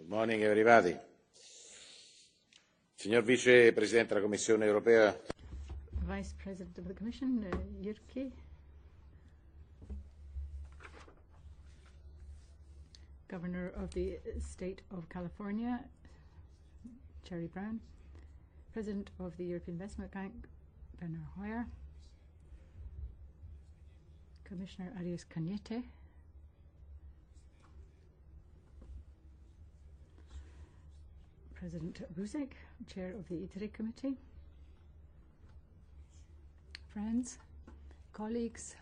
Good morning, everybody. Signor Vice Presidente della Commissione Europea. Vice President of the Commission, Jyrki. Governor of the State of California, Jerry Brown. President of the European Investment Bank, Werner Hoyer. Commissioner Arias Cañete. President Buzek, Chair of the ITRE Committee. Friends, colleagues,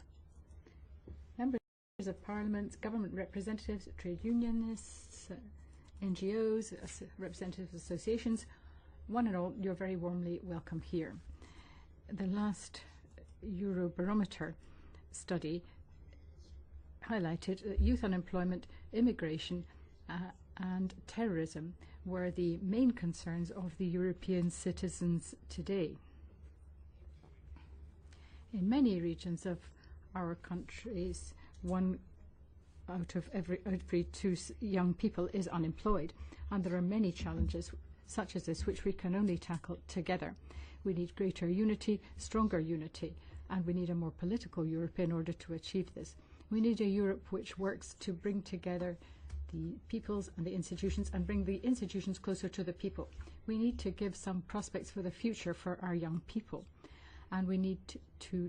members of Parliament, government representatives, trade unionists, NGOs, representative associations, one and all, you're very warmly welcome here. The last Eurobarometer study highlighted that youth unemployment, immigration, and terrorism were the main concerns of the European citizens today. In many regions of our countries, 1 out of every 2 young people is unemployed, and there are many challenges such as this which we can only tackle together. We need greater unity, stronger unity, and we need a more political Europe in order to achieve this. We need a Europe which works to bring together the peoples and the institutions and bring the institutions closer to the people. We need to give some prospects for the future for our young people, and we need to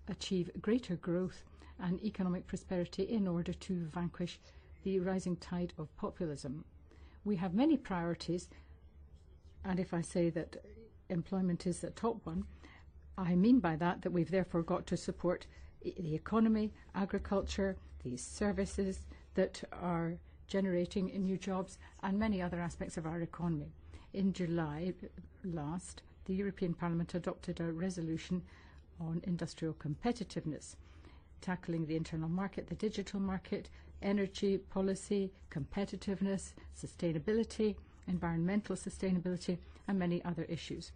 achieve greater growth and economic prosperity in order to vanquish the rising tide of populism. We have many priorities, and if I say that employment is the top one, I mean by that we've therefore got to support the economy, agriculture, the services that are generating new jobs, and many other aspects of our economy. In July last, the European Parliament adopted a resolution on industrial competitiveness, tackling the internal market, the digital market, energy policy, competitiveness, sustainability, environmental sustainability, and many other issues.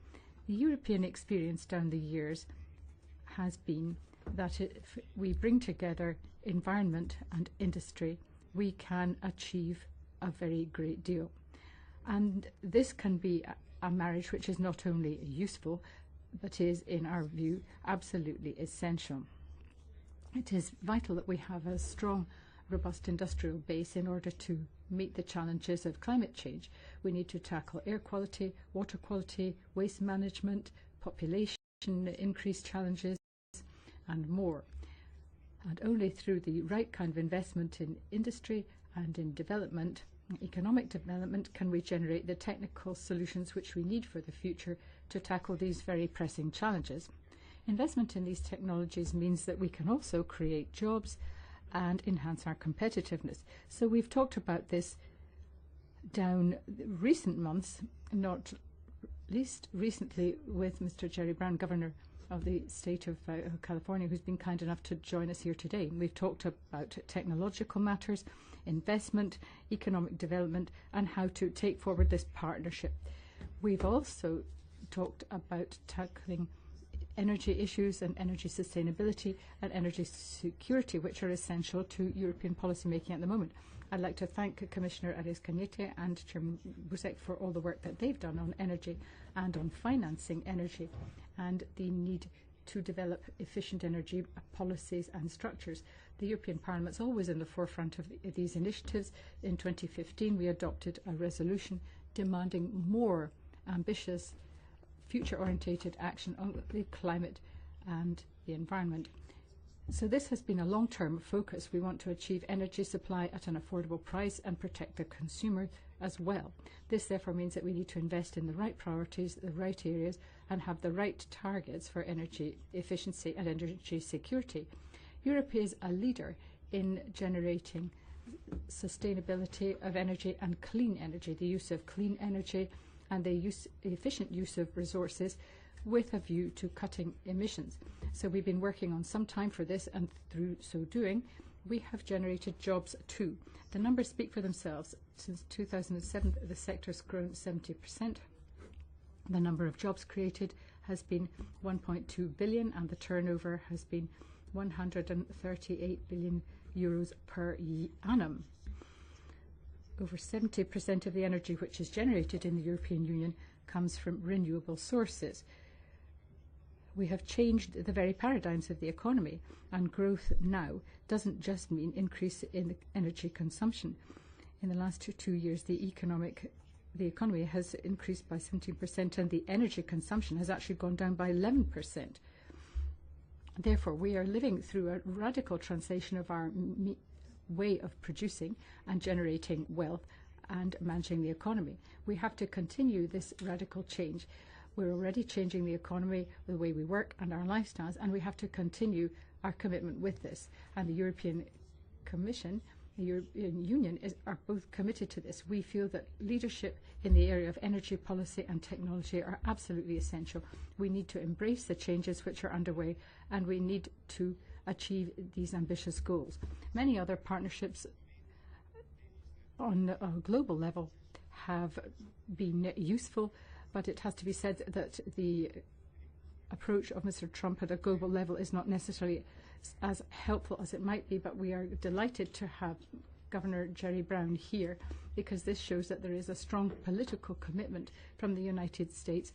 The European experience down the years has been that if we bring together environment and industry, we can achieve a very great deal. And this can be a marriage which is not only useful, but is, in our view, absolutely essential. It is vital that we have a strong, robust industrial base in order to meet the challenges of climate change. We need to tackle air quality, water quality, waste management, population increase challenges, and more. And only through the right kind of investment in industry and in development, economic development, can we generate the technical solutions which we need for the future to tackle these very pressing challenges. Investment in these technologies means that we can also create jobs and enhance our competitiveness. So we've talked about this down recent months, not least recently with Mr. Jerry Brown, Governor of the State of California, who's been kind enough to join us here today. We've talked about technological matters, investment, economic development, and how to take forward this partnership. We've also talked about tackling energy issues and energy sustainability and energy security, which are essential to European policy making at the moment. I'd like to thank Commissioner Arias Cañete and Chairman Buzek for all the work that they've done on energy and on financing energy and the need to develop efficient energy policies and structures. The European Parliament is always in the forefront of these initiatives. In 2015, we adopted a resolution demanding more ambitious, future-orientated action on the climate and the environment. So this has been a long-term focus. We want to achieve energy supply at an affordable price and protect the consumer as well. This therefore means that we need to invest in the right priorities, the right areas, and have the right targets for energy efficiency and energy security. Europe is a leader in generating sustainability of energy and clean energy, the use of clean energy and the efficient use of resources with a view to cutting emissions. So we've been working on some time for this, and through so doing, we have generated jobs too. The numbers speak for themselves. Since 2007, the sector's grown 70%. The number of jobs created has been 1.2 billion, and the turnover has been 138 billion euros per annum. over 70% of the energy which is generated in the European Union comes from renewable sources. We have changed the very paradigms of the economy, and growth now doesn't just mean increase in energy consumption. In the last 2 years, the economy has increased by 17%, and the energy consumption has actually gone down by 11%. Therefore, we are living through a radical translation of our way of producing and generating wealth and managing the economy. We have to continue this radical change. We're already changing the economy, the way we work and our lifestyles, and we have to continue our commitment with this. And the European Commission, the European Union are both committed to this. We feel that leadership in the area of energy policy and technology are absolutely essential. We need to embrace the changes which are underway, and we need to achieve these ambitious goals. Many other partnerships on a global level have been useful, but it has to be said that the approach of Mr. Trump at a global level is not necessarily as helpful as it might be, but we are delighted to have Governor Jerry Brown here, because this shows that there is a strong political commitment from the United States,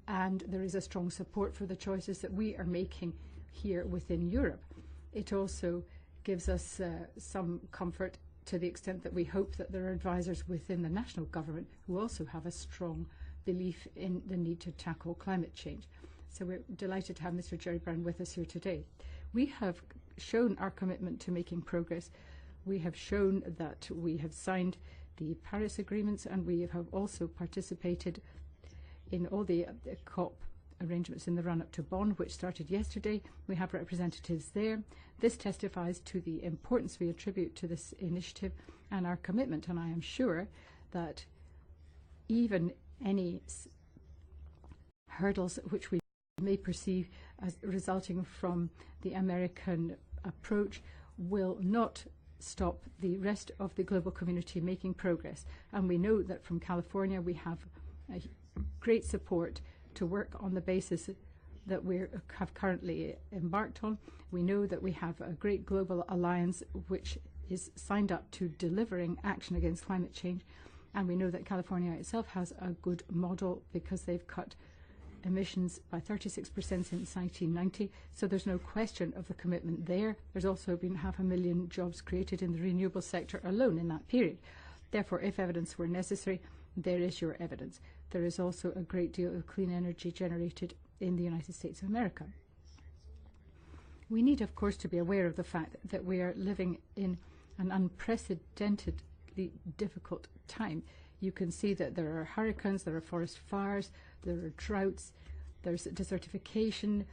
and there is a strong support for the choices that we are making here within Europe. It also gives us some comfort to the extent that we hope that there are advisors within the national government who also have a strong belief in the need to tackle climate change. So we're delighted to have Mr. Jerry Brown with us here today. We have shown our commitment to making progress. We have shown that we have signed the Paris agreements, and we have also participated in all the COP arrangements in the run-up to Bonn, which started yesterday. We have representatives there. This testifies to the importance we attribute to this initiative and our commitment, and I am sure that even any hurdles which we may perceive as resulting from the American approach will not stop the rest of the global community making progress. And we know that from California we have great support to work on the basis that we have currently embarked on. We know that we have a great global alliance which is signed up to delivering action against climate change, and we know that California itself has a good model because they've cut emissions by 36% since 1990, so there's no question of the commitment there. There's also been 500,000 jobs created in the renewable sector alone in that period. Therefore, if evidence were necessary, there is your evidence. There is also a great deal of clean energy generated in the United States of America. We need, of course, to be aware of the fact that we are living in an unprecedentedly difficult time. You can see that there are hurricanes, there are forest fires, there are droughts, there's desertification,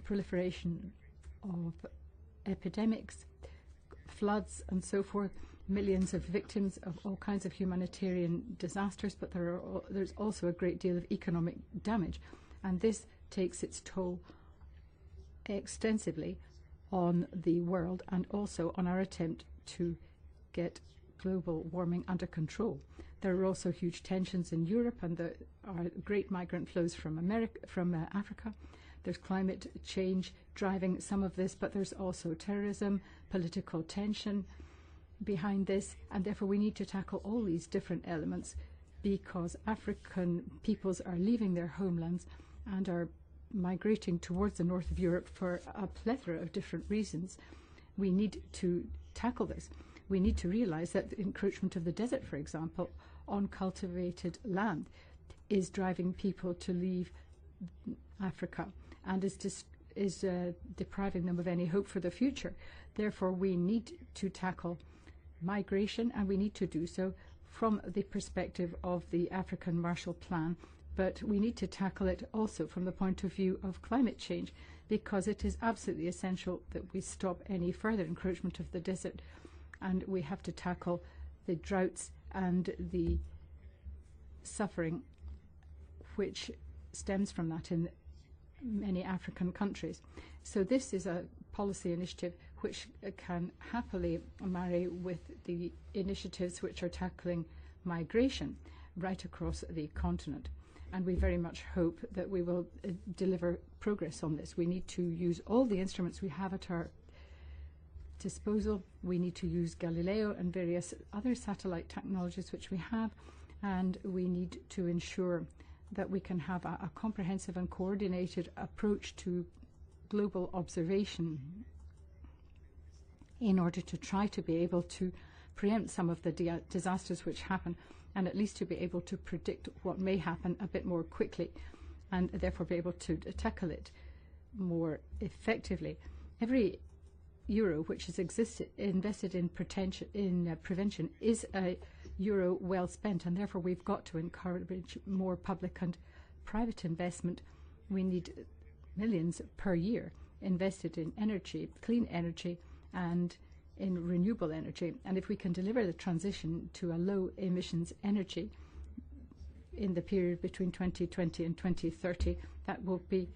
proliferation of epidemics, floods, and so forth. Millions of victims of all kinds of humanitarian disasters, but there's also a great deal of economic damage, and this takes its toll extensively on the world and also on our attempt to get global warming under control. There are also huge tensions in Europe, and there are great migrant flows from Africa. There's climate change driving some of this, but there's also terrorism, political tension behind this, and therefore we need to tackle all these different elements, because African peoples are leaving their homelands and are migrating towards the north of Europe for a plethora of different reasons. We need to tackle this. We need to realize that the encroachment of the desert, for example, on cultivated land is driving people to leave Africa and is depriving them of any hope for the future. Therefore, we need to tackle migration, and we need to do so from the perspective of the African Marshall Plan, but we need to tackle it also from the point of view of climate change, because it is absolutely essential that we stop any further encroachment of the desert, and we have to tackle the droughts and the suffering which stems from that in many African countries. So this is a policy initiative which can happily marry with the initiatives which are tackling migration right across the continent. And we very much hope that we will deliver progress on this. We need to use all the instruments we have at our disposal. We need to use Galileo and various other satellite technologies which we have, and we need to ensure that we can have a comprehensive and coordinated approach to global observation in order to try to be able to preempt some of the disasters which happen, and at least to be able to predict what may happen a bit more quickly, and therefore be able to tackle it more effectively. Every euro which is invested in prevention is a euro well spent, and therefore we've got to encourage more public and private investment. We need millions per year invested in energy, clean energy, and in renewable energy. And if we can deliver the transition to a low emissions energy in the period between 2020 and 2030, that will be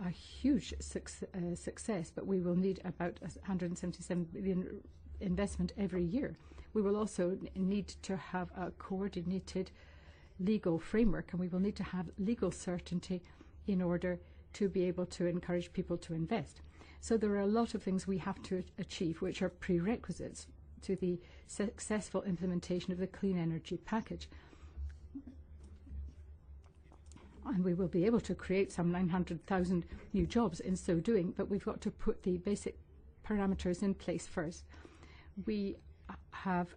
a huge success, but we will need about 177 billion investment every year. We will also need to have a coordinated legal framework, and we will need to have legal certainty in order to be able to encourage people to invest. So there are a lot of things we have to achieve which are prerequisites to the successful implementation of the clean energy package. And we will be able to create some 900,000 new jobs in so doing, but we've got to put the basic parameters in place first. We have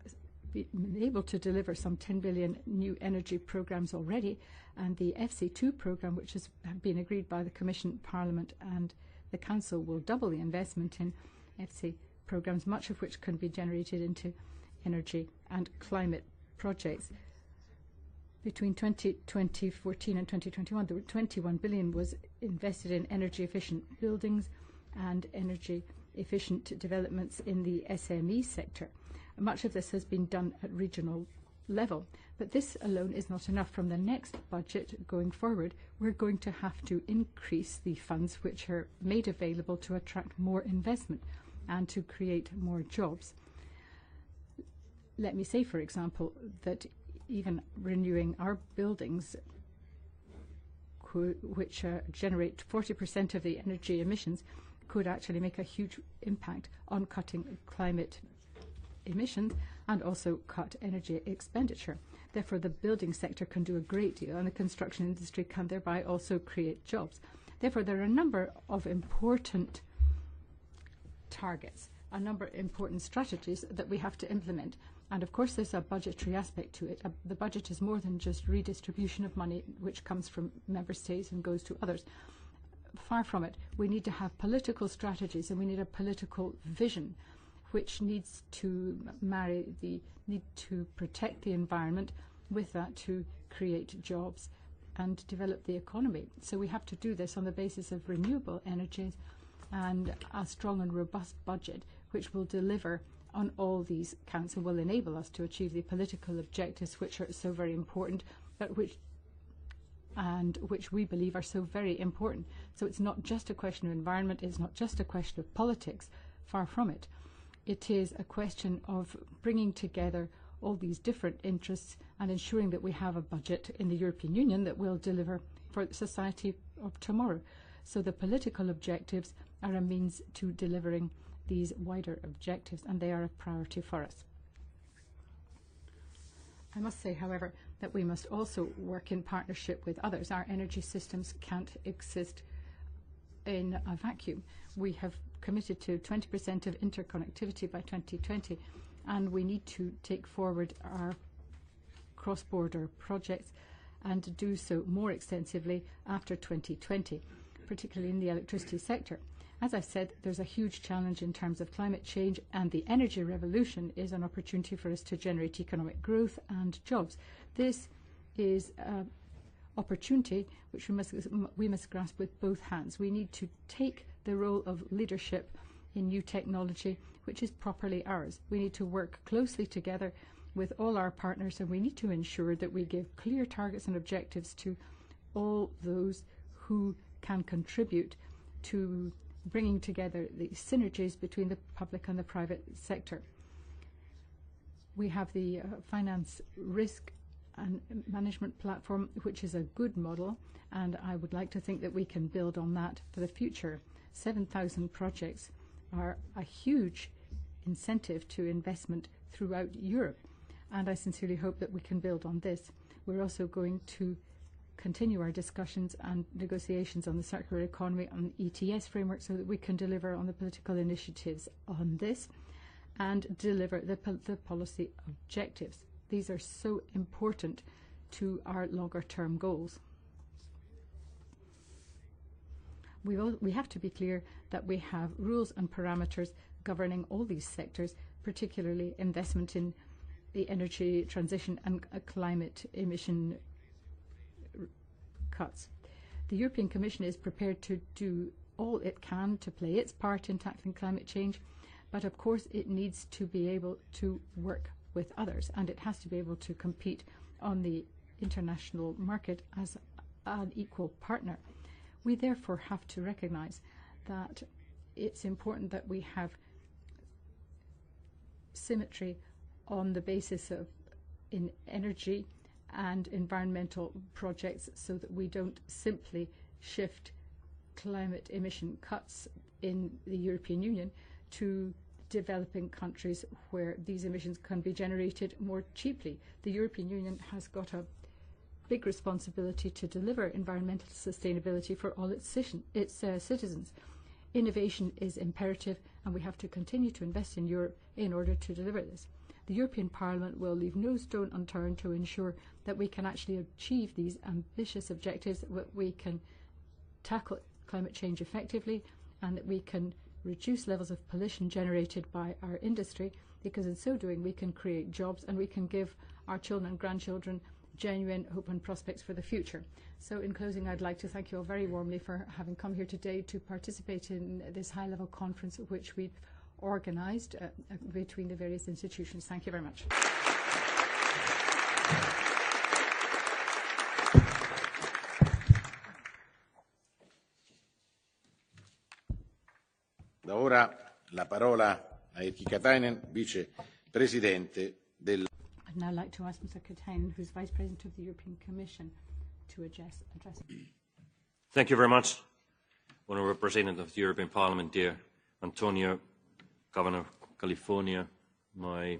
been able to deliver some 10 billion new energy programs already, and the FC2 program, which has been agreed by the Commission, Parliament and the Council, will double the investment in FC programs, much of which can be generated into energy and climate projects. Between 2014 and 2021, there were 21 billion was invested in energy efficient buildings and energy efficient developments in the SME sector. Much of this has been done at regional level, but this alone is not enough. From the next budget going forward, we're going to have to increase the funds which are made available to attract more investment and to create more jobs. Let me say, for example, that even renewing our buildings, which generate 40% of the energy emissions, could actually make a huge impact on cutting climate emissions and also cut energy expenditure. Therefore, the building sector can do a great deal, and the construction industry can thereby also create jobs. Therefore, there are a number of important targets, a number of important strategies that we have to implement. And of course, there's a budgetary aspect to it. The budget is more than just redistribution of money, which comes from member states and goes to others. Far from it. We need to have political strategies, and we need a political vision, which needs to marry the need to protect the environment with that to create jobs and develop the economy. So we have to do this on the basis of renewable energies and a strong and robust budget, which will deliver on all these counts and will enable us to achieve the political objectives which are so very important, but which we believe are so very important. So it's not just a question of environment, it's not just a question of politics, far from it. It is a question of bringing together all these different interests and ensuring that we have a budget in the European Union that will deliver for the society of tomorrow. So the political objectives are a means to delivering these wider objectives, and they are a priority for us. I must say, however, that we must also work in partnership with others. Our energy systems can't exist in a vacuum. We have committed to 20% of interconnectivity by 2020, and we need to take forward our cross-border projects and do so more extensively after 2020, particularly in the electricity sector. As I've said, there's a huge challenge in terms of climate change, and the energy revolution is an opportunity for us to generate economic growth and jobs. This is an opportunity which we must grasp with both hands. We need to take the role of leadership in new technology, which is properly ours. We need to work closely together with all our partners, and we need to ensure that we give clear targets and objectives to all those who can contribute to bringing together the synergies between the public and the private sector. We have the finance risk and management platform, which is a good model, and I would like to think that we can build on that for the future. 7,000 projects are a huge incentive to investment throughout Europe. And I sincerely hope that we can build on this. We're also going to continue our discussions and negotiations on the circular economy on the ETS framework so that we can deliver on the political initiatives on this and deliver the policy objectives. These are so important to our longer-term goals. We have to be clear that we have rules and parameters governing all these sectors, particularly investment in the energy transition and climate emission cuts. The European Commission is prepared to do all it can to play its part in tackling climate change, but of course it needs to be able to work with others, and it has to be able to compete on the international market as an equal partner. We therefore have to recognize that it's important that we have symmetry on the basis of in energy and environmental projects so that we don't simply shift climate emission cuts in the European Union to developing countries where these emissions can be generated more cheaply. The European Union has got a big responsibility to deliver environmental sustainability for all its citizens. Innovation is imperative, and we have to continue to invest in Europe in order to deliver this. The European Parliament will leave no stone unturned to ensure that we can actually achieve these ambitious objectives, that we can tackle climate change effectively, and that we can reduce levels of pollution generated by our industry, because in so doing we can create jobs and we can give our children and grandchildren genuine hope and prospects for the future. So in closing, I'd like to thank you all very warmly for having come here today to participate in this high-level conference which we've organised between the various institutions. Thank you very much. Da ora la parola a Erkki Katainen, vicepresidente del. I'd now like to ask Mr. Katainen, who's Vice President of the European Commission, to address. Thank you very much, Honourable President of the European Parliament, dear Antonio, Governor of California, my